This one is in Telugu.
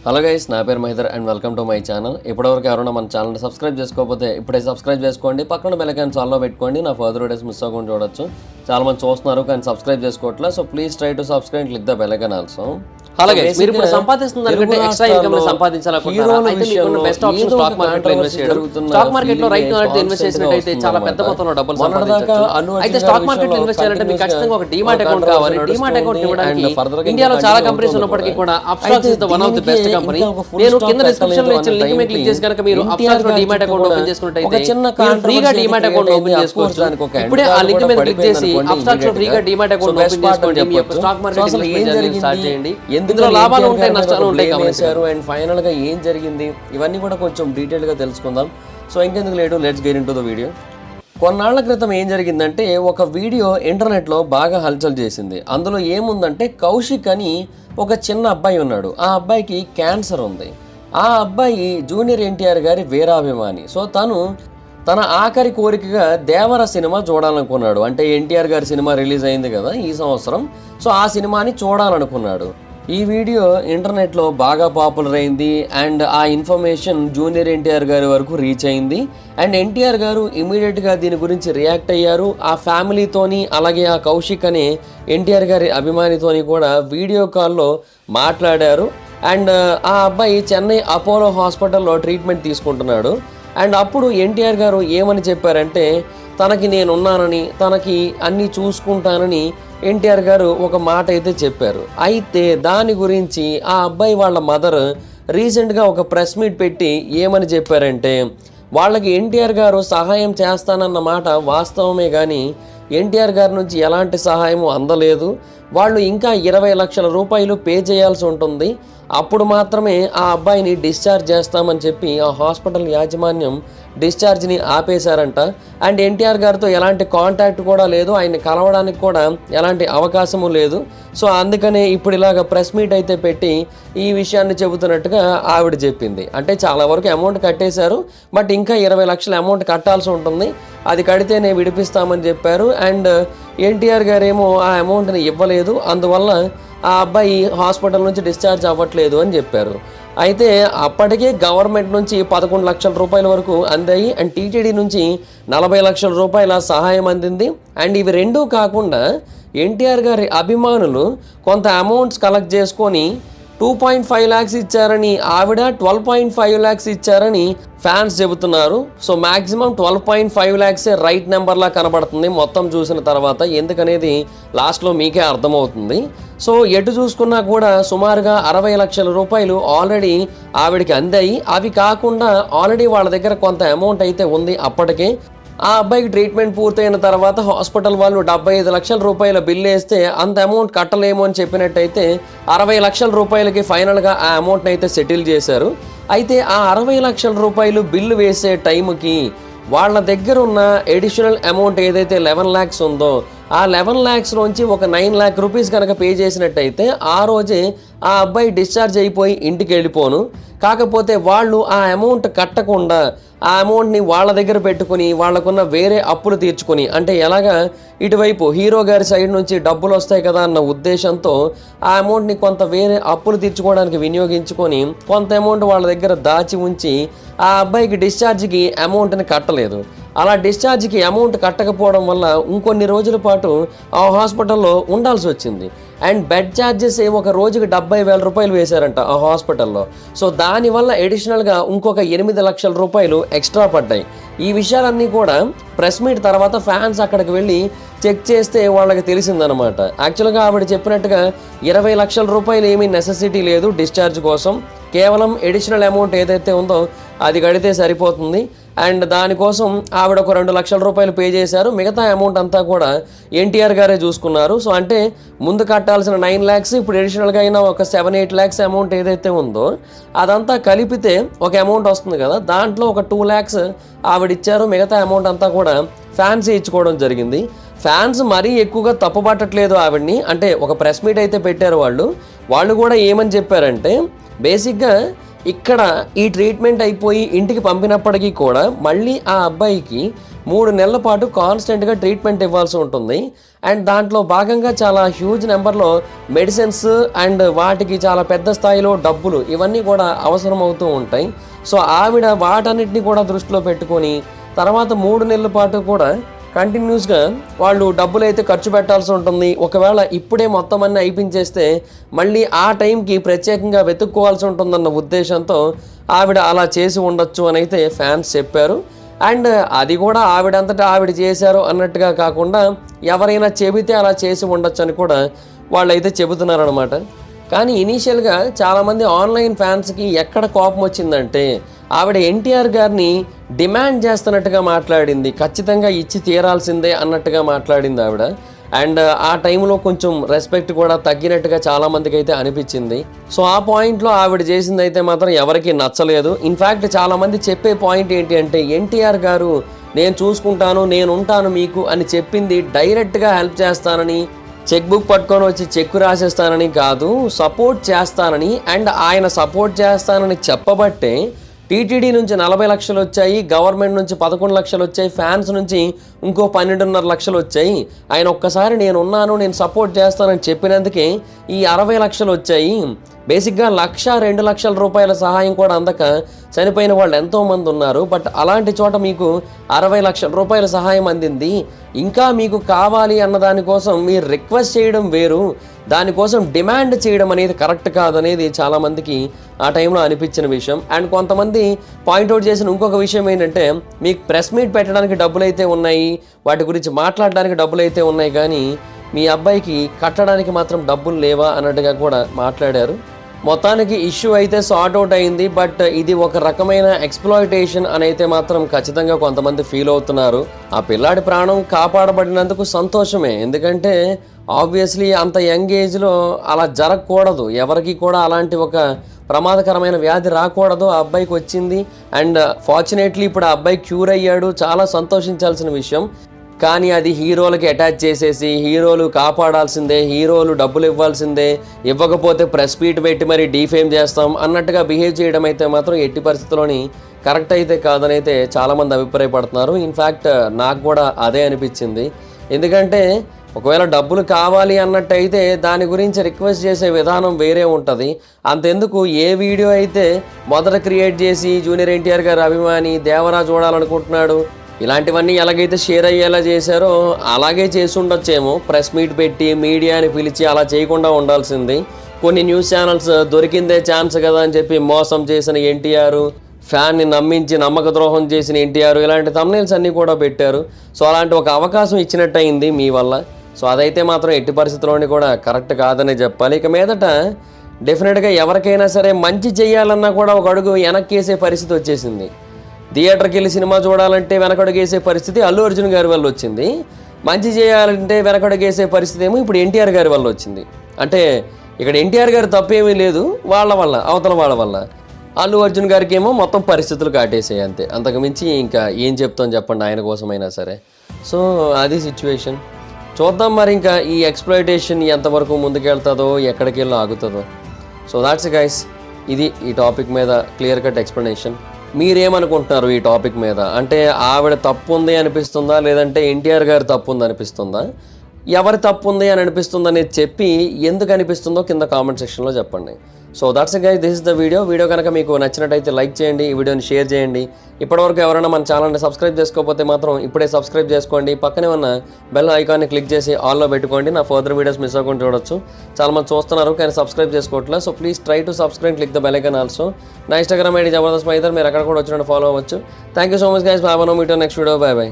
హలో గైస్, నా పేరు Mahidhar and welcome to my channel. ఇప్పటివరకు ఎవరైనా మన ఛానల్ని సబ్స్క్రైబ్ చేసుకోకపోతే ఇప్పుడే సబ్స్క్రైబ్ చేసుకోండి. పక్కన బెల్ ఐకాన్ ఆల్లో పెట్టుకోండి. నా ఫర్దర్ వీడియోస్ మిస్ అవ్వకుండా చూడొచ్చు. చాలా మంది చూస్తున్నారు కానీ సబ్స్క్రైబ్ చేసుకోవట్లేదు. So please try to subscribe and click the bell icon also. అలాగే మీరు ఇప్పుడు సంపాదిస్తున్నారు ఎక్స్ట్రా ఇన్కమ్ సంపాదించాలనుకుంటున్నారా? అయితే మీకు బెస్ట్ ఆప్షన్ స్టాక్ మార్కెట్ లో ఇన్వెస్ట్ చేయడం. స్టాక్ మార్కెట్ లో రైట్ నౌ ఇన్వెస్ట్ చేసినట్లయితే చాలా పెద్ద మొత్తంలో డబ్బులు సంపాదించవచ్చు. అయితే స్టాక్ మార్కెట్ లో ఇన్వెస్ట్ చేయాలంటే మీకు ఖచ్చితంగా ఒక డీమాట్ అకౌంట్ కావాలి. డీమాట్ అకౌంట్ ఇవ్వడానికి ఇండియాలో చాలా కంపెనీస్ ఉన్నప్పటికీ కూడా Upstox is the one of the best company. నేను కింద డిస్క్రిప్షన్ లో ఇచ్చిన లింక్ మీద క్లిక్ చేసి కనుక మీరు అప్స్టాక్స్ లో డీమాట్ అకౌంట్ ఓపెన్ చేసుకున్నట్లయితే మీరు ఫ్రీగా డీమాట్ అకౌంట్ ఓపెన్ చేసుకోవచ్చు. ఇప్పుడే ఆ లింక్ మీద క్లిక్ చేసి అప్స్టాక్స్ లో ఫ్రీగా డీమాట్ అకౌంట్ ఓపెన్ చేసుకోండి. మీ యొక్క స్టాక్ మార్కెట్ ఇన్వెస్ట్ స్టార్ట్ చేయండి. ఇందులో లాభాలు ఉంటాయి, నష్టాలు ఉంటాయి. గమనించారు అండ్ ఫైనల్ గా ఏం జరిగింది ఇవన్నీ కూడా కొంచెం డీటెయిల్ గా తెలుసుకుందాం. సో ఇంకెందుకు late, let's get into the video. కొన్నాళ్ల క్రితం ఏం జరిగిందంటే ఒక వీడియో ఇంటర్నెట్ లో బాగా హల్చల్ చేసింది. అందులో ఏముందంటే కౌశిక్ అని ఒక చిన్న అబ్బాయి ఉన్నాడు. ఆ అబ్బాయికి క్యాన్సర్ ఉంది. ఆ అబ్బాయి జూనియర్ ఎన్టీఆర్ గారి వీరాభిమాని. సో తన ఆఖరి కోరికగా దేవర సినిమా చూడాలనుకున్నాడు. అంటే ఎన్టీఆర్ గారి సినిమా రిలీజ్ అయింది కదా ఈ సంవత్సరం. సో ఆ సినిమాని చూడాలనుకున్నాడు. ఈ వీడియో ఇంటర్నెట్లో బాగా పాపులర్ అయింది అండ్ ఆ ఇన్ఫర్మేషన్ జూనియర్ ఎన్టీఆర్ గారి వరకు రీచ్ అయింది. అండ్ ఎన్టీఆర్ గారు ఇమీడియట్గా దీని గురించి రియాక్ట్ అయ్యారు. ఆ ఫ్యామిలీతోని అలాగే ఆ కౌశిక్ అనే ఎన్టీఆర్ గారి అభిమానితోని కూడా వీడియో కాల్లో మాట్లాడారు. అండ్ ఆ అబ్బాయి చెన్నై అపోలో హాస్పిటల్లో ట్రీట్మెంట్ తీసుకుంటున్నాడు. అండ్ అప్పుడు ఎన్టీఆర్ గారు ఏమని చెప్పారంటే తనకి నేనున్నానని, తనకి అన్నీ చూసుకుంటానని ఎన్టీఆర్ గారు ఒక మాట అయితే చెప్పారు. అయితే దాని గురించి ఆ అబ్బాయి వాళ్ళ మదర్ రీసెంట్గా ఒక ప్రెస్ మీట్ పెట్టి ఏమని చెప్పారంటే వాళ్ళకి ఎన్టీఆర్ గారు సహాయం చేస్తానన్న మాట వాస్తవమే కానీ ఎన్టీఆర్ గారి నుంచి ఎలాంటి సహాయము అందలేదు. వాళ్ళు ఇంకా 20 లక్షల రూపాయలు పే చేయాల్సి ఉంటుంది. అప్పుడు మాత్రమే ఆ అబ్బాయిని డిశ్చార్జ్ చేస్తామని చెప్పి ఆ హాస్పిటల్ యాజమాన్యం డిశ్చార్జ్ని ఆపేశారంట. అండ్ ఎన్టీఆర్ గారితో ఎలాంటి కాంటాక్ట్ కూడా లేదు, ఆయన్ని కలవడానికి కూడా ఎలాంటి అవకాశము లేదు. సో అందుకనే ఇప్పుడు ఇలాగ ప్రెస్ మీట్ అయితే పెట్టి ఈ విషయాన్ని చెబుతున్నట్టుగా ఆవిడ చెప్పింది. అంటే చాలా వరకు అమౌంట్ కట్టేశారు, బట్ ఇంకా 20 లక్షల అమౌంట్ కట్టాల్సి ఉంటుంది. అది కడితేనే విడిపిస్తామని చెప్పారు. అండ్ ఎన్టీఆర్ గారేమో ఆ అమౌంట్ని ఇవ్వలేదు. అందువల్ల ఆ అబ్బాయి హాస్పిటల్ నుంచి డిశ్చార్జ్ అవ్వట్లేదు అని చెప్పారు. అయితే అప్పటికే గవర్నమెంట్ నుంచి 11 లక్షల రూపాయల వరకు అందాయి. అండ్ టీటీడీ నుంచి 40 లక్షల రూపాయల సహాయం అందింది. అండ్ ఇవి రెండూ కాకుండా ఎన్టీఆర్ గారి అభిమానులు కొంత అమౌంట్స్ కలెక్ట్ చేసుకొని 2.5 lakhs ఇచ్చారని, ఆవిడ 12.5 lakhs ఇచ్చారని ఫ్యాన్స్ చెబుతున్నారు. సో మ్యాక్సిమం 12.5 lakhs రైట్ నెంబర్లా కనబడుతుంది మొత్తం చూసిన తర్వాత. ఎందుకనేది లాస్ట్లో మీకే అర్థమవుతుంది. సో ఎటు చూసుకున్నా కూడా సుమారుగా 60 లక్షల రూపాయలు ఆల్రెడీ ఆవిడకి అందాయి. అవి కాకుండా ఆల్రెడీ వాళ్ళ దగ్గర కొంత అమౌంట్ అయితే ఉంది అప్పటికే. ఆ అబ్బాయికి ట్రీట్మెంట్ పూర్తయిన తర్వాత హాస్పిటల్ వాళ్ళు 75 లక్షల రూపాయల బిల్లు వేస్తే అంత అమౌంట్ కట్టలేము అని చెప్పినట్టయితే 60 లక్షల రూపాయలకి ఫైనల్గా ఆ అమౌంట్ని అయితే సెటిల్ చేశారు. అయితే ఆ 60 లక్షల రూపాయలు బిల్లు వేసే టైంకి వాళ్ళ దగ్గర ఉన్న ఎడిషనల్ అమౌంట్ ఏదైతే 11 lakhs ఉందో ఆ 11 lakhs నుంచి ఒక 9 lakh రూపీస్ కనుక పే చేసినట్టయితే ఆ రోజే ఆ అబ్బాయి డిశ్చార్జ్ అయిపోయి ఇంటికి వెళ్ళిపోను. కాకపోతే వాళ్ళు ఆ అమౌంట్ కట్టకుండా ఆ అమౌంట్ని వాళ్ళ దగ్గర పెట్టుకుని వాళ్ళకున్న వేరే అప్పులు తీర్చుకొని, అంటే ఎలాగా ఇటువైపు హీరో గారి సైడ్ నుంచి డబ్బులు వస్తాయి కదా అన్న ఉద్దేశంతో ఆ అమౌంట్ని కొంత వేరే అప్పులు తీర్చుకోవడానికి వినియోగించుకొని కొంత అమౌంట్ వాళ్ళ దగ్గర దాచి ఉంచి ఆ అబ్బాయికి డిశ్చార్జ్కి అమౌంట్ని కట్టలేదు. అలా డిశ్చార్జ్కి అమౌంట్ కట్టకపోవడం వల్ల ఇంకొన్ని రోజుల పాటు ఆ హాస్పిటల్లో ఉండాల్సి వచ్చింది. అండ్ బెడ్ ఛార్జెస్ ఒక రోజుకి 70,000 రూపాయలు వేశారంట ఆ హాస్పిటల్లో. సో దానివల్ల ఎడిషనల్గా ఇంకొక 8 లక్షల రూపాయలు ఎక్స్ట్రా పడ్డాయి. ఈ విషయాలన్నీ కూడా ప్రెస్ మీట్ తర్వాత ఫ్యాన్స్ అక్కడికి వెళ్ళి చెక్ చేస్తే వాళ్ళకి తెలిసిందనమాట. యాక్చువల్గా ఆవిడ చెప్పినట్టుగా 20 లక్షల రూపాయలు ఏమీ నెసెసిటీ లేదు డిశ్చార్జ్ కోసం. కేవలం ఎడిషనల్ అమౌంట్ ఏదైతే ఉందో అది కడితే సరిపోతుంది. అండ్ దానికోసం ఆవిడ ఒక 2 లక్షల రూపాయలు పే చేశారు. మిగతా అమౌంట్ అంతా కూడా ఎన్టీఆర్ గారే చూసుకున్నారు. సో అంటే ముందు కట్టాల్సిన 9 lakhs ఇప్పుడు ఎడిషనల్గా అయినా ఒక 7-8 lakhs అమౌంట్ ఏదైతే ఉందో అదంతా కలిపితే ఒక అమౌంట్ వస్తుంది కదా, దాంట్లో ఒక 2 lakhs ఆవిడ ఇచ్చారు. మిగతా అమౌంట్ అంతా కూడా ఫ్యాన్స్ ఇచ్చుకోవడం జరిగింది. ఫ్యాన్స్ మరీ ఎక్కువగా తప్పుపట్టట్లేదు ఆవిడ్ని. అంటే ఒక ప్రెస్ మీట్ అయితే పెట్టారు వాళ్ళు కూడా ఏమని చెప్పారంటే బేసిక్గా ఇక్కడ ఈ ట్రీట్మెంట్ అయిపోయి ఇంటికి పంపినప్పటికీ కూడా మళ్ళీ ఆ అబ్బాయికి 3 నెలల పాటు కాన్స్టెంట్గా ట్రీట్మెంట్ ఇవ్వాల్సి ఉంటుంది. అండ్ దాంట్లో భాగంగా చాలా హ్యూజ్ నెంబర్లో మెడిసిన్స్ అండ్ వాటికి చాలా పెద్ద స్థాయిలో డబ్బులు ఇవన్నీ కూడా అవసరం అవుతూ ఉంటాయి. సో ఆవిడ వాటన్నిటిని కూడా దృష్టిలో పెట్టుకొని తర్వాత 3 నెలల పాటు కూడా కంటిన్యూస్గా వాళ్ళు డబ్బులు అయితే ఖర్చు పెట్టాల్సి ఉంటుంది. ఒకవేళ ఇప్పుడే మొత్తం అన్నీ అయిపించేస్తే మళ్ళీ ఆ టైంకి ప్రత్యేకంగా వెతుక్కోవాల్సి ఉంటుందన్న ఉద్దేశంతో ఆవిడ అలా చేసి ఉండొచ్చు అని అయితే ఫ్యాన్స్ చెప్పారు. అండ్ అది కూడా ఆవిడంతటా ఆవిడ చేశారు అన్నట్టుగా కాకుండా ఎవరైనా చెబితే అలా చేసి ఉండొచ్చు అని కూడా వాళ్ళైతే చెబుతున్నారనమాట. కానీ ఇనీషియల్గా చాలామంది ఆన్లైన్ ఫ్యాన్స్కి ఎక్కడ కోపం వచ్చిందంటే ఆవిడ ఎన్టీఆర్ గారిని డిమాండ్ చేస్తున్నట్టుగా మాట్లాడింది, ఖచ్చితంగా ఇచ్చి తీరాల్సిందే అన్నట్టుగా మాట్లాడింది ఆవిడ. అండ్ ఆ టైంలో కొంచెం రెస్పెక్ట్ కూడా తగ్గినట్టుగా చాలామందికి అయితే అనిపించింది. సో ఆ పాయింట్లో ఆవిడ చేసింది అయితే మాత్రం ఎవరికి నచ్చలేదు. ఇన్ఫ్యాక్ట్ చాలామంది చెప్పే పాయింట్ ఏంటి అంటే ఎన్టీఆర్ గారు నేను చూసుకుంటాను, నేను ఉంటాను మీకు అని చెప్పింది డైరెక్ట్గా హెల్ప్ చేస్తానని, చెక్ బుక్ పట్టుకొని వచ్చి చెక్కు రాసేస్తానని కాదు, సపోర్ట్ చేస్తానని. అండ్ ఆయన సపోర్ట్ చేస్తానని చెప్పబట్టే టీటీడీ నుంచి 40 లక్షలు వచ్చాయి, గవర్నమెంట్ నుంచి 11 లక్షలు వచ్చాయి, ఫ్యాన్స్ నుంచి ఇంకో 12.5 లక్షలు వచ్చాయి. ఆయన ఒక్కసారి నేను ఉన్నాను, నేను సపోర్ట్ చేస్తానని చెప్పినందుకే ఈ 60 లక్షలు వచ్చాయి. బేసిక్గా 1-2 లక్షల రూపాయల సహాయం కూడా అందక చనిపోయిన వాళ్ళు ఎంతోమంది ఉన్నారు. బట్ అలాంటి చోట మీకు 60 లక్షల రూపాయల సహాయం అందింది. ఇంకా మీకు కావాలి అన్న దానికోసం మీరు రిక్వెస్ట్ చేయడం వేరు, దానికోసం డిమాండ్ చేయడం అనేది కరెక్ట్ కాదనేది చాలామందికి ఆ టైంలో అనిపించిన విషయం. అండ్ కొంతమంది పాయింట్అవుట్ చేసిన ఇంకొక విషయం ఏంటంటే మీకు ప్రెస్ మీట్ పెట్టడానికి డబ్బులు అయితే ఉన్నాయి, వాటి గురించి మాట్లాడడానికి డబ్బులు అయితే ఉన్నాయి, కానీ మీ అబ్బాయికి కట్టడానికి మాత్రం డబ్బులు లేవా అన్నట్టుగా కూడా మాట్లాడారు. మొత్తానికి ఇష్యూ అయితే సార్ట్ అవుట్ అయింది. బట్ ఇది ఒక రకమైన ఎక్స్‌ప్లాయిటేషన్ అని అయితే మాత్రం ఖచ్చితంగా కొంతమంది ఫీల్ అవుతున్నారు. ఆ పిల్లాడి ప్రాణం కాపాడబడినందుకు సంతోషమే, ఎందుకంటే ఆబ్వియస్లీ అంత యంగ్ ఏజ్లో అలా జరగకూడదు, ఎవరికి కూడా అలాంటి ఒక ప్రమాదకరమైన వ్యాధి రాకూడదు. ఆ అబ్బాయికి వచ్చింది. అండ్ ఫార్చునేట్లీ ఇప్పుడు ఆ అబ్బాయి క్యూర్ అయ్యాడు, చాలా సంతోషించాల్సిన విషయం. కానీ అది హీరోలకి అటాచ్ చేసేసి హీరోలు కాపాడాల్సిందే, హీరోలు డబ్బులు ఇవ్వాల్సిందే, ఇవ్వకపోతే ప్రెస్ మీట్ పెట్టి మరి డీఫేమ్ చేస్తాం అన్నట్టుగా బిహేవ్ చేయడం అయితే మాత్రం ఎట్టి పరిస్థితుల్లోని కరెక్ట్ అయితే కాదని అయితే చాలామంది అభిప్రాయపడుతున్నారు. ఇన్ఫ్యాక్ట్ నాకు కూడా అదే అనిపించింది. ఎందుకంటే ఒకవేళ డబ్బులు కావాలి అన్నట్టయితే దాని గురించి రిక్వెస్ట్ చేసే విధానం వేరే ఉంటుంది. అంతెందుకు ఏ వీడియో అయితే మొదట క్రియేట్ చేసి జూనియర్ ఎన్టీఆర్ గారి అభిమాని దేవరా చూడాలనుకుంటున్నాడు ఇలాంటివన్నీ ఎలాగైతే షేర్ అయ్యేలా చేశారో అలాగే చేసి ఉండొచ్చేమో. ప్రెస్ మీట్ పెట్టి మీడియాని పిలిచి అలా చేయకుండా ఉండాల్సింది. కొన్ని న్యూస్ ఛానల్స్ దొరికిందే ఛాన్స్ కదా అని చెప్పి మోసం చేసిన ఎన్టీఆర్, ఫ్యాన్ని నమ్మించి నమ్మక ద్రోహం చేసిన ఎన్టీఆర్, ఇలాంటి థంబ్నెయిల్స్ అన్నీ కూడా పెట్టారు. సో అలాంటి ఒక అవకాశం ఇచ్చినట్టు అయింది మీ వల్ల. సో అదైతే మాత్రం ఎట్టి పరిస్థితుల్లోని కూడా కరెక్ట్ కాదనే చెప్పాలి. ఇక మీదట డెఫినెట్గా ఎవరికైనా సరే మంచి చేయాలన్నా కూడా ఒక అడుగు వెనక్కేసే పరిస్థితి వచ్చేసింది. థియేటర్కి వెళ్ళి సినిమా చూడాలంటే వెనకడుగేసే పరిస్థితి అల్లు అర్జున్ గారి వల్ల వచ్చింది. మంచి చేయాలంటే వెనకడుగేసే పరిస్థితి ఏమో ఇప్పుడు ఎన్టీఆర్ గారి వల్ల వచ్చింది. అంటే ఇక్కడ ఎన్టీఆర్ గారి తప్పేమీ లేదు, వాళ్ళ వల్ల, అవతల వాళ్ళ వల్ల. అల్లు అర్జున్ గారికి ఏమో మొత్తం పరిస్థితులు కాటేసాయి అంతే. అంతకుమించి ఇంకా ఏం చెప్తాం చెప్పండి ఆయన కోసమైనా సరే. సో అది సిచ్యువేషన్. చూద్దాం మరి ఇంకా ఈ ఎక్స్‌ప్లాయిటేషన్ ఎంతవరకు ముందుకెళ్తుందో, ఎక్కడికి వెళ్ళి ఆగుతుందో. సో దాట్స్ గైస్, ఇది ఈ టాపిక్ మీద క్లియర్ కట్ ఎక్స్‌ప్లనేషన్. మీరేమనుకుంటున్నారు ఈ టాపిక్ మీద? అంటే ఆవిడ తప్పు ఉంది అనిపిస్తుందా, లేదంటే ఎన్టీఆర్ గారి తప్పు ఉంది అనిపిస్తుందా? ఎవరి తప్పు ఉంది అని అనిపిస్తుంది అనేది చెప్పి ఎందుకు అనిపిస్తుందో కింద కామెంట్ సెక్షన్లో చెప్పండి. So that's it guys, this is the video కనుక మీకు నచ్చినట్టయితే లైక్ చేయండి, ఈ వీడియోని షేర్ చేయండి. ఇప్పటివరకు ఎవరైనా మన ఛానల్ని సబ్స్క్రైబ్ చేసుకోకపోతే మాత్రం ఇప్పుడే సబ్స్క్రైబ్ చేసుకోండి. పక్కనే ఉన్న బెల్ ఐకాన్ని క్లిక్ చేసి ఆల్లో పెట్టుకోండి, నా ఫర్దర్ వీడియోస్ మిస్ అవ్వకుండా చూడొచ్చు. చాలామంది చూస్తున్నారు కానీ సబ్స్క్రైబ్ చేసుకోవట్లేదు. So please try to subscribe, click the bell icon also. నా ఇన్స్టాగ్రామ్ ఐడి జబర్దస్త్ మైదర్, మీరు అక్కడ కూడా వచ్చినట్టు ఫాలో అవ్వచ్చు. Thank you so much guys, bye, meet next video, bye bye.